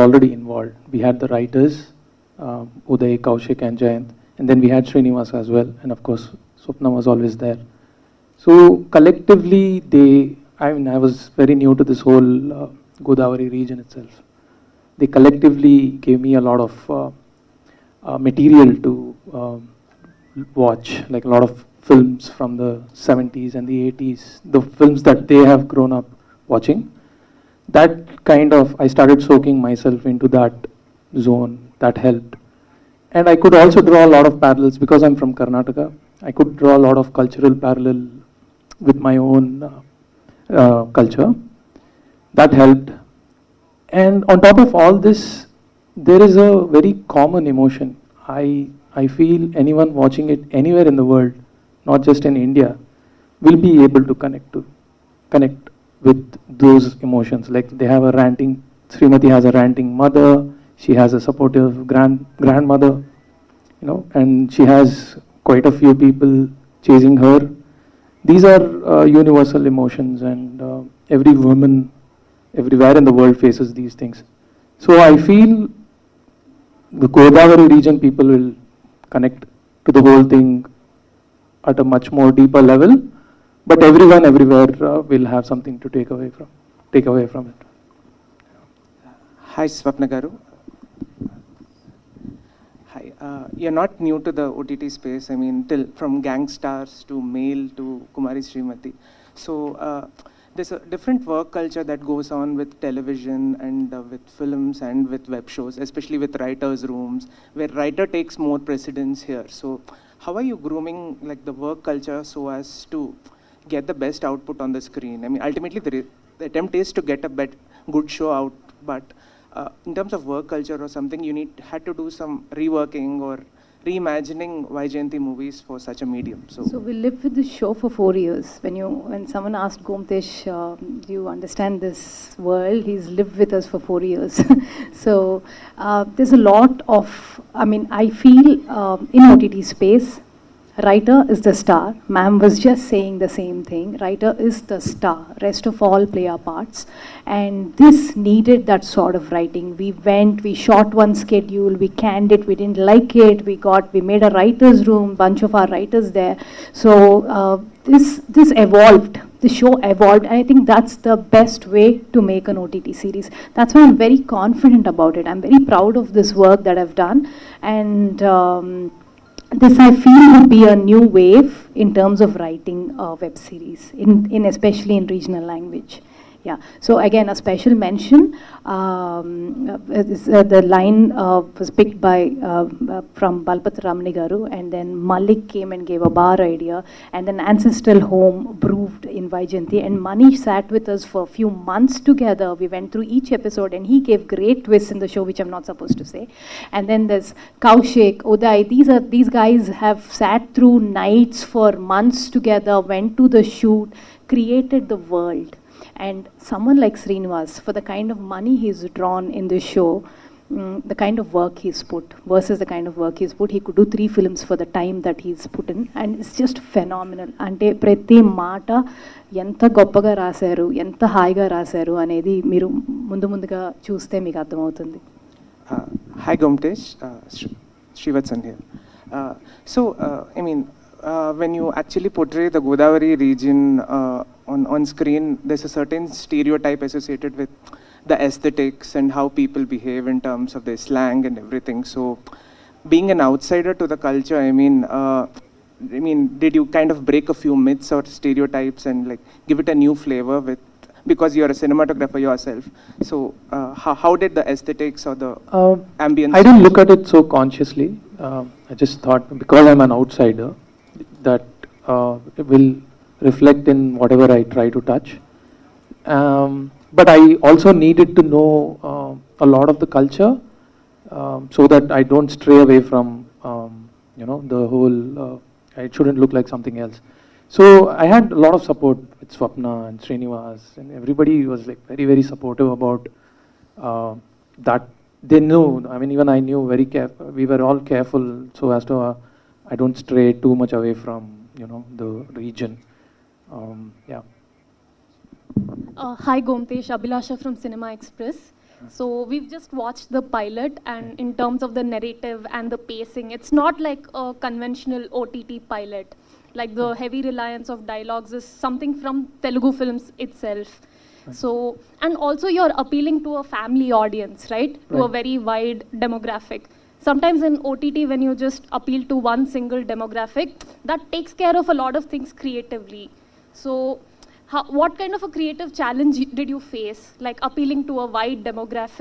already involved. We had the writers, Uday, Kaushik and Jayanth, and then we had Srinivas as well, and of course Swapna was always there. So collectively, I was very new to this whole Godavari region itself. They collectively gave me a lot of material to watch, like a lot of films from the 70s and the 80s, the films that they have grown up watching. That kind of, I started soaking myself into that zone. That helped. And I could also draw a lot of parallels because I'm from Karnataka. I could draw a lot of cultural parallel with my own culture. That helped. And on top of all this, there is a very common emotion. I feel anyone watching it anywhere in the world, not just in India, will be able to connect with those emotions. Like they have a ranting, Srimathi has a ranting mother, she has a supportive grandmother, you know, and she has quite a few people chasing her. These are universal emotions, and every woman everywhere in the world faces these things. So I feel the Godavari region people will connect to the whole thing at a much more deeper level, but everyone everywhere will have something to take away from it. Hi, Swapna garu. Hi, you're not new to the OTT space. I mean, from Gangstars to Mail to Kumari Srimathi. So there's a different work culture that goes on with television and with films and with web shows, especially with writers' rooms, where writer takes more precedence here. So how are you grooming like the work culture so as to get the best output on the screen? I mean, ultimately the attempt is to get a good show out, but in terms of work culture or something, you had to do some reworking or reimagining Vyjayanthi movies for such a medium. So we lived with this show for 4 years. When someone asked Gomtesh, do you understand this world? He's lived with us for 4 years. So there's a lot of, I feel in OTT space, writer is the star. Ma'am was just saying the same thing. Writer is the star. Rest of all play our parts. And this needed that sort of writing. We shot one schedule, we canned it, we didn't like it, we made a writer's room, bunch of our writers there. So this evolved. The show evolved, and I think that's the best way to make an OTT series. That's why I'm very confident about it. I'm very proud of this work that I've done. And this I feel would be a new wave in terms of writing web series, especially in regional language. Yeah. So again, a special mention. The line was picked by from Balabhadrapatruni garu, and then Mallick came and gave a bar idea, and then Ancestral Home proved in Vyjayanthi, and Mani sat with us for a few months together. We went through each episode, and he gave great twists in the show, which I'm not supposed to say. And then there's Kaushik, Uday. These guys have sat through nights for months together, went to the shoot, created the world. And someone like Srinivas, for the kind of money he's drawn in this show, the kind of work he's put versus the kind of work he's put, he could do 3 films for the time that he's put in, and it's just phenomenal. Ante prati mata enta goppaga rasaru, enta haiga rasaru anedi meeru munduga chuste meeku ardhamautundi. Hi Gomtesh, Srivatsan here. When you actually portray the Godavari region on screen, there's a certain stereotype associated with the aesthetics and how people behave in terms of their slang and everything. So, being an outsider to the culture, did you kind of break a few myths or stereotypes and like give it a new flavor because you're a cinematographer yourself? So, how did the aesthetics or the ambience? I didn't look at it so consciously. I just thought because I'm an outsider, that it will reflect in whatever I try to touch. But I also needed to know a lot of the culture so that I don't stray away from, the whole, it shouldn't look like something else. So I had a lot of support with Swapna and Srinivas, and everybody was like very, very supportive about that. They knew, even I knew very careful, we were all careful so as to I don't stray too much away from, the region. Hi Gomtesh, Abhilasha from Cinema Express. So we've just watched the pilot, and in terms of the narrative and the pacing, it's not like a conventional OTT pilot. Like the heavy reliance of dialogues is something from Telugu films itself. So, and also you're appealing to a family audience, right? To a very wide demographic. Sometimes in OTT, when you just appeal to one single demographic, that takes care of a lot of things creatively. So, what kind of a creative challenge did you face, like appealing to a wide demographic?